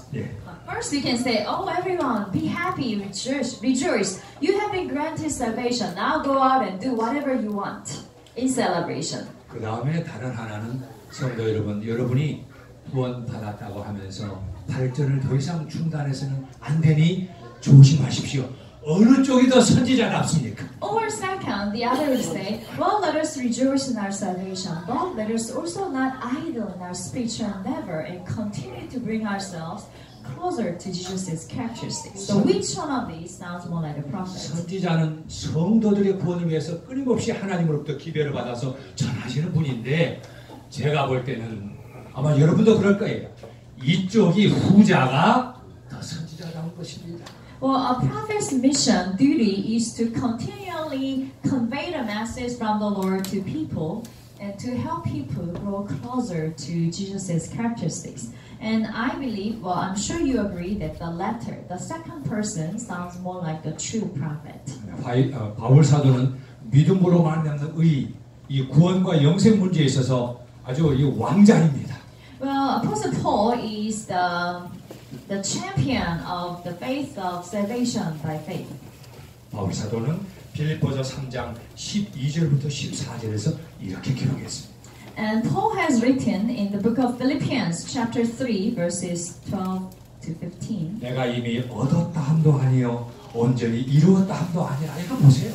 first you can say, "Oh, everyone, be happy, rejoice. You have been granted salvation. Now go out and do whatever you want in celebration." 그 다음에 다른 하나는 성도 여러분, 여러분이 구원 받았다고 하면서 발전을 더 이상 중단해서는 안 되니 조심하십시오. 어느 쪽이 더 선지자답습니까? Or second, the other would say, well, let us rejoice in our salvation, but let us also not idle in our spiritual endeavor and continue to bring ourselves closer to Jesus' characteristics. So which one of these sounds more like a prophet? 선지자는 성도들의 구원을 위해서 끊임없이 하나님으로부터 기별을 받아서 전하시는 분인데 제가 볼 때는 아마 여러분도 그럴 거예요. 이쪽이 후자가 더 선지자다운 것입니다. Well, a prophet's mission duty is to continually convey the message from the Lord to people and to help people grow closer to Jesus' characteristics. And I believe, well, I'm sure you agree that the latter, the second person, sounds more like the true prophet. 바울 사도는 믿음으로 말미암는 의, 이 구원과 영생 문제에 있어서 아주 이 왕자입니다. Well, Apostle Paul is the champion of the faith of salvation by faith. 바울 사도는 빌립보서 3장 12절부터 14절에서 이렇게 기록했습니다. And Paul has written in the book of Philippians chapter 3 verses 12 to 15. 내가 이미 얻었다 함도 아니요 온전히 이루었다 함도 아니라. 이거 보세요.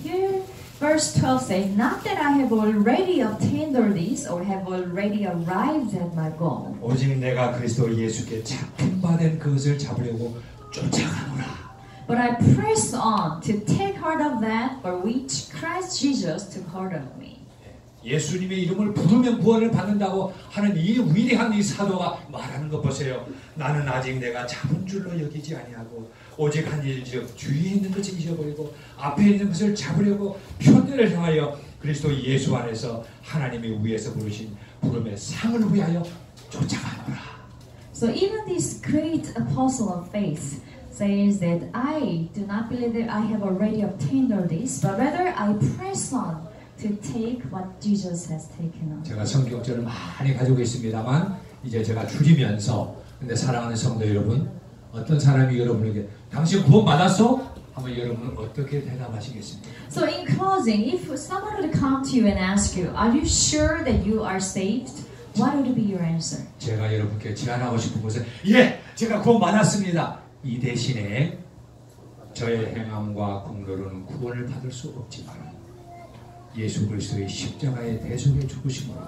Here verse 12 says, not that I have already obtained all this or have already arrived at my goal. 오직 내가 그리스도 예수께 잡힌 바 된 그것을 잡으려고 쫓아가노라. But I press on to take hold of that for which Christ Jesus took hold of me. 예수님의 이름을 부르면 구원을 받는다고 하는 이 위대한 이 사도가 말하는 것 보세요. 나는 아직 내가 잡은 줄로 여기지 아니하고 오직 한 일즉 주위에 있는 것을 잊어버리고 앞에 있는 것을 잡으려고 편대를 향하여 그리스도 예수 안에서 하나님이 위에서 부르신 부름의 상을 위하여 쫓아가노라. So even this great apostle of faith says that I do not believe that I have already obtained all this, but rather I press on to take what Jesus has taken on. 제가 성경절을 많이 가지고 있습니다만 이제 제가 줄이면서 근데 사랑하는 성도 여러분, 어떤 사람이 여러분에게 당신 구원 받았어? 하면 여러분은 어떻게 대답하시겠습니까? So in closing, if someone would come to you and ask you, are you sure that you are saved? What would be your answer? 제가 여러분께 제안하고 싶은 것은 제가 구원 받았습니다. 이 대신에 저의 행함과 공로로는 구원을 받을 수 없지만 예수 그리스도의 십자가의 대속의 죽으심으로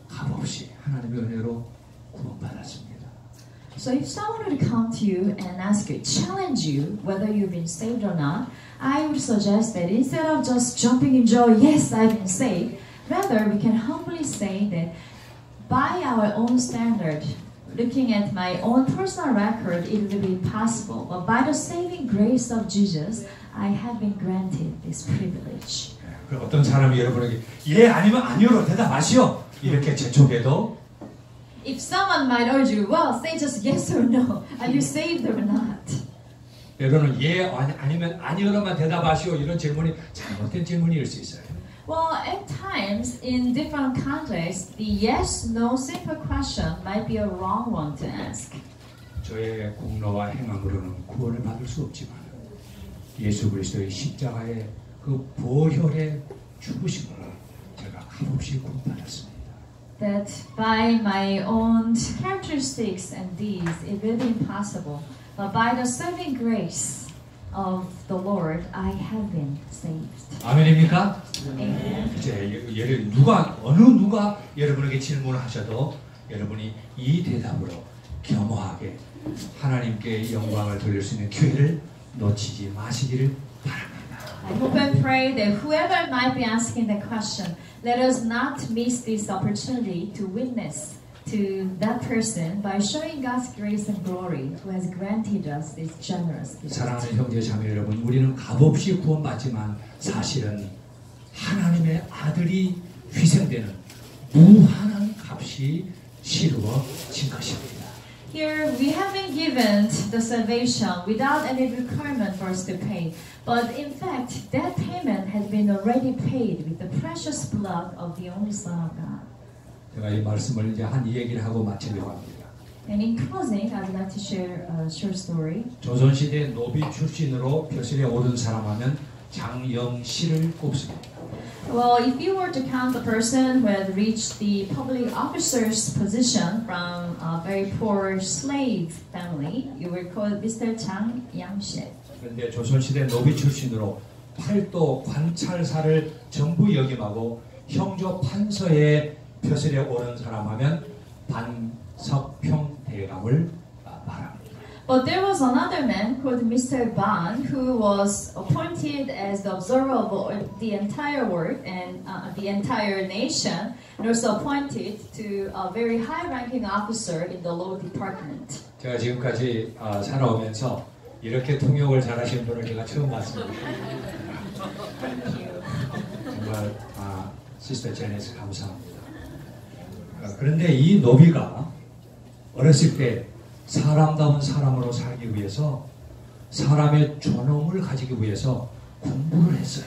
값없이 하나님의 은혜로 구원받았습니다. So if someone would come to you and ask you, challenge you whether you've been saved or not, I would suggest that instead of just jumping in joy, yes, I've been saved, rather we can humbly say that by our own standard, looking at my own personal record, it will be possible. But by the saving grace of Jesus, I have been granted this privilege. 어떤 사람이 여러분에게 아니면 아니요로 대답하시오. 이렇게 재촉해도 If someone might urge you, well, say just yes or no. Are you saved or not? 여러분은 아니면 아니요로만 대답하시오. 이런 질문이 잘못된 질문일 수 있어요. Well, at times, in different contexts, the yes/no simple question might be a wrong one to ask. 저의 공로와 행함으로는 구원을 받을 수 없지만 예수 그리스도의 십자가의 그 보혈의 죽으심으로 제가 값없이 구원받았습니다. that by my own characteristics and deeds it will be impossible, but by the saving grace of the Lord I have been saved. 아멘입니까? Amen. 이제 어느 누가 여러분에게 질문을 하셔도 여러분이 이 대답으로 겸허하게 하나님께 영광을 돌릴 수 있는 기회를 놓치지 마시기를 바랍니다. I hope and pray that whoever might be asking the question, let us not miss this opportunity to witness to that person by showing God's grace and glory who has granted us this generous gift. 사랑하는 형제 자매 여러분, 우리는 값없이 구원받지만 사실은 하나님의 아들이 희생되는 무한한 값이 치루어진 것입니다. Here we have been given the salvation without any requirement for us to pay. But in fact, that payment has been already paid with the precious blood of the only Son of God. 제가 이 말씀을 이제 한 얘기를 하고 마치려고 합니다. And in closing, I would like to share a short story. 조선시대 노비 출신으로 벼슬에 오른 사람 하면 장영실을 꼽습니다. Well, if you were to count the person who had reached the public officer's position from a very poor slave family, you would call Mr. Chang Yang-shil. 그런데 조선시대 노비 출신으로 팔도 관찰사를 전부 역임하고 형조 판서에 벼슬에 오른 사람 하면 반석평 대감을 말합니다. But there was another man called Mr. Ban who was appointed as the observer of the entire world and the entire nation, and also appointed to a very high-ranking officer in the law department. 제가 지금까지 살아오면서 이렇게 통역을 잘하시는 분을 제가 처음 봤습니다. 정말 시스터 제네스 감사합니다. 그런데 이 노비가 어렸을 때 사람다운 사람으로 살기 위해서 사람의 존엄을 가지기 위해서 공부를 했어요.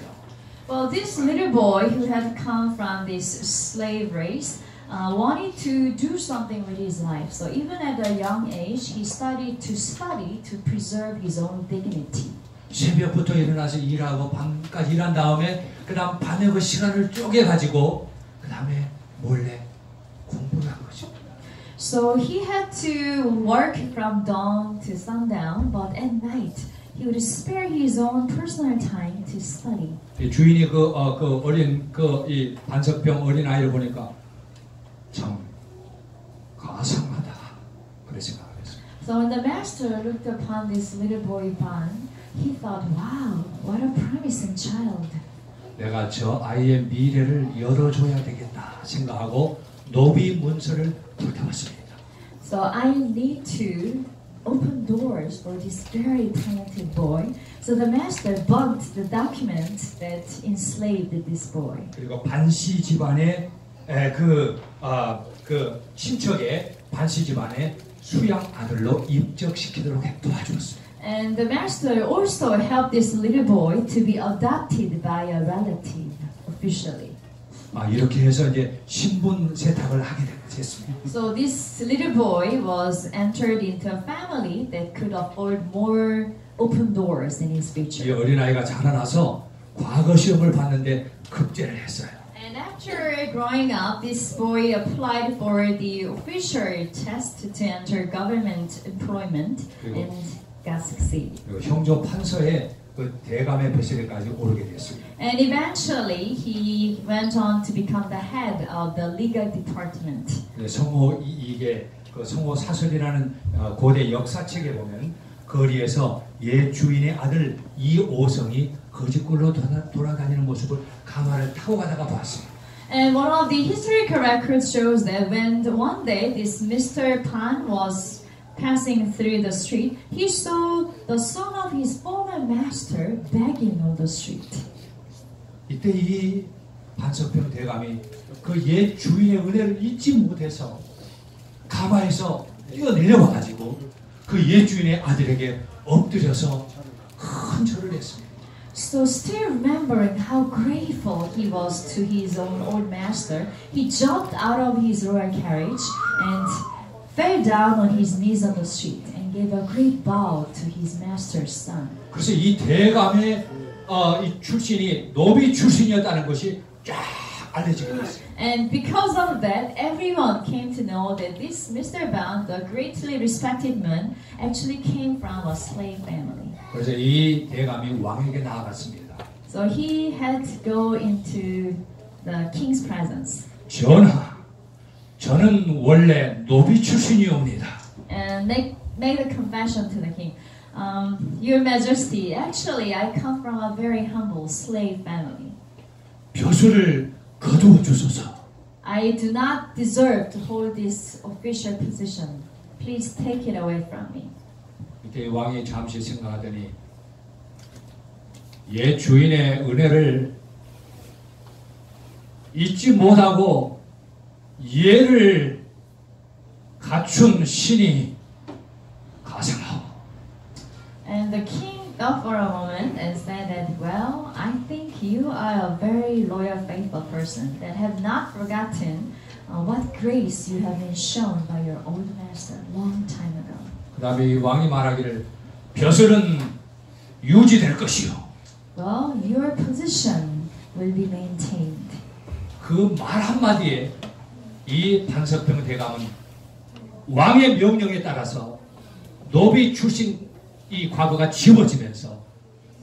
Well, this little boy who had come from this slave race wanted to do something with his life. So even at a young age, he started to preserve his own dignity. 새벽부터 일어나서 일하고 밤까지 일한 다음에 그 다음 밤에 그 시간을 쪼개가지고 그 다음에 몰래 공부를 한 것입니다. So he had to work from dawn to sundown, but at night he would spare his own personal time to study. 주인이 그 어린 이 반석병 어린 아이를 보니까 참 가상하다 그렇게 생각했어요. So when the master looked upon this little boy Ban, he thought, "Wow, what a promising child." 내가 저 아이의 미래를 열어줘야 되겠다 생각하고 노비 문서를 불태웠습니다. So I need to open doors for this very talented boy. So the master burnt the document that enslaved this boy. 그리고 반시 집안의 그 친척의 반시 집안의 수양 아들로 입적시키도록 도와주었습니다. And the master also helped this little boy to be adopted by a relative officially. 이렇게 해서 이제 신분 세탁을 하게 됐습니다. So this little boy was entered into a family that could afford more open doors in his 이 future. 어린아이가 자라나서 과거 시험을 봤는데 급제를 했어요. And after growing up, this boy applied for the official test to enter government employment and got succeeded. 그리고 형조 판서의 그 대감의 벼슬에까지 오르게 됐습니다. And eventually, he went on to become the head of the legal department. 성호 이게 그 성호 사설이라는 고대 역사책에 보면 거리에서 옛 주인의 아들 이오성이 거짓골로 돌아다니는 모습을 가마를 타고 가다가 봤습니다. And one of the historical records shows that when one day this Mr. Pan was passing through the street, he saw the son of his former master begging on the street. 이때 이 반석평 대감이 그 옛 주인의 은혜를 잊지 못해서 가마에서 뛰어내려와가지고 그 옛 주인의 아들에게 엎드려서 큰 절을 했습니다. So still remembering how grateful he was to his own old master, he jumped out of his royal carriage and fell down on his knees on the street and gave a great bow to his master's son. 그래서 이 대감의 이 출신이 노비 출신이었다는 것이 쫙 알려지게 됐어요. And because of that, everyone came to know that this Mr. Ban, the greatly respected man, actually came from a slave family. 그래서 이 대감이 왕에게 나아갔습니다. So he had to go into the king's presence. 전하, 저는 원래 노비 출신이옵니다. And they made a confession to the king. Your Majesty, actually I come from a very humble slave family. 벼슬을 거두어 주소서. I do not deserve to hold this official position. Please take it away from me. 이때 왕이 잠시 생각하더니 옛 주인의 은혜를 잊지 못하고 예를 갖춘 신이 가상하오. And the king thought for a moment and said that, well, I think you are a very loyal, faithful person that have not forgotten what grace you have been shown by your old master long time ago. 그 다음에 이 왕이 말하기를 벼슬은 유지될 것이요. Well, your position will be maintained. 그 말 한마디에 이 반석병 대감은 왕의 명령에 따라서 노비 출신 이 과거가 지워지면서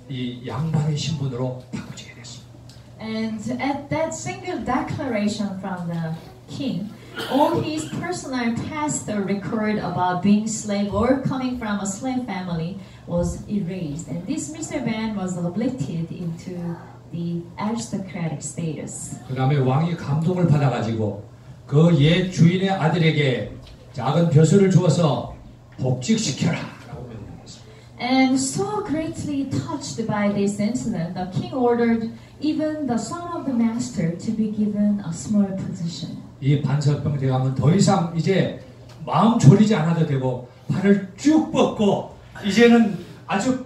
이 양반의 신분으로 바꿔지게 됐습니다. And at that single declaration from the king, all his personal past record about being slave or coming from a slave family was erased. And this Mr. Ban was uplifted into the aristocratic status. 그 다음에 왕이 감동을 받아가지고 그 옛 주인의 아들에게 작은 벼슬을 주어서 복직시켜라 라고 명령했습니다. And so greatly touched by this incident, the king ordered even the son of the master to be given a small position. 이 반석병 대감은 더 이상 이제 마음 졸이지 않아도 되고 발을 쭉 뻗고 이제는 아주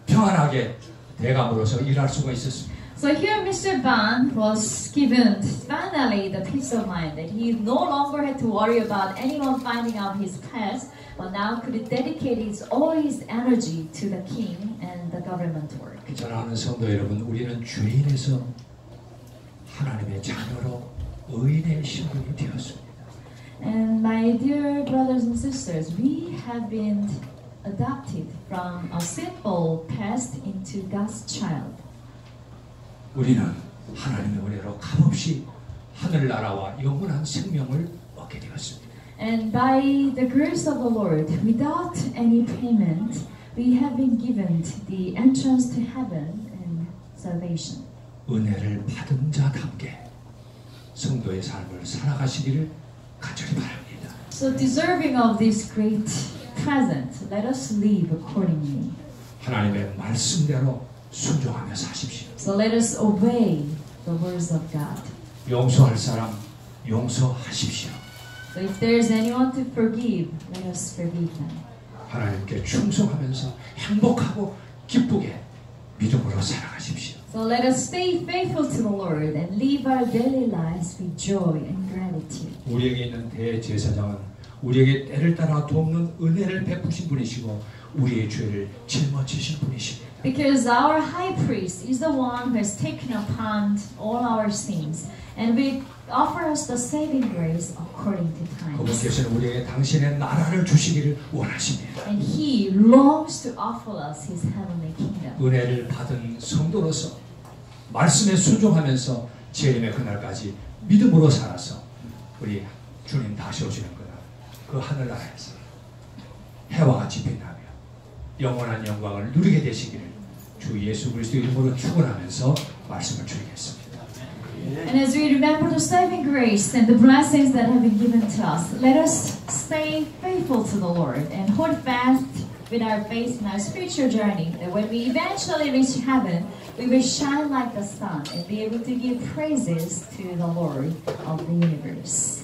평안하게 대감으로서 일할 수가 있었습니다. So here Mr. Ban was given finally the peace of mind that he no longer had to worry about anyone finding out his past, but now could dedicate all his energy to the king and the government work. 사랑하는 성도 여러분, 우리는 죄인에서 하나님의 자녀로 의인의 신분이 되었습니다. And my dear brothers and sisters, we have been adopted from a sinful past into God's child. 우리는 하나님의 은혜로 값없이 하늘나라와 영원한 생명을 얻게 되었습니다. And by the grace of the Lord, without any payment, we have been given the entrance to heaven and salvation. 은혜를 받은 자답게 성도의 삶을 살아가시기를 간절히 바랍니다. So deserving of this great present, let us live accordingly. 하나님의 말씀대로 순종하며 사십시오. So let us obey the words of God. 용서할 사람 용서하십시오. So if there is anyone to forgive, let us forgive them. 하나님께 충성하면서 행복하고 기쁘게 믿음으로 살아가십시오. So let us stay faithful to the Lord and live our daily lives with joy and gratitude. 우리에게 있는 대제사장은 우리에게 때를 따라 돕는 은혜를 베푸신 분이시고 우리의 죄를 짊어지신 분이십니다. Because our high priest is the one who has taken upon all our sins and will offer us the saving grace according to times. 그분께서는 우리에게 당신의 나라를 주시기를 원하십니다. And he longs to offer us his heavenly kingdom. 은혜를 받은 성도로서 말씀에 순종하면서 재림의 그날까지 믿음으로 살아서 우리 주님 다시 오시는 그날 그 하늘나라에서 해와 같이 빛나며 영원한 영광을 누리게 되시기를 주 예수 그리스도 이름으로 축원하면서 말씀을 드리겠습니다. And as we remember the saving grace and the blessings that have been given to us, let us stay faithful to the Lord and hold fast with our faith in our spiritual journey, that when we eventually reach heaven, we will shine like the sun and be able to give praises to the Lord of the universe.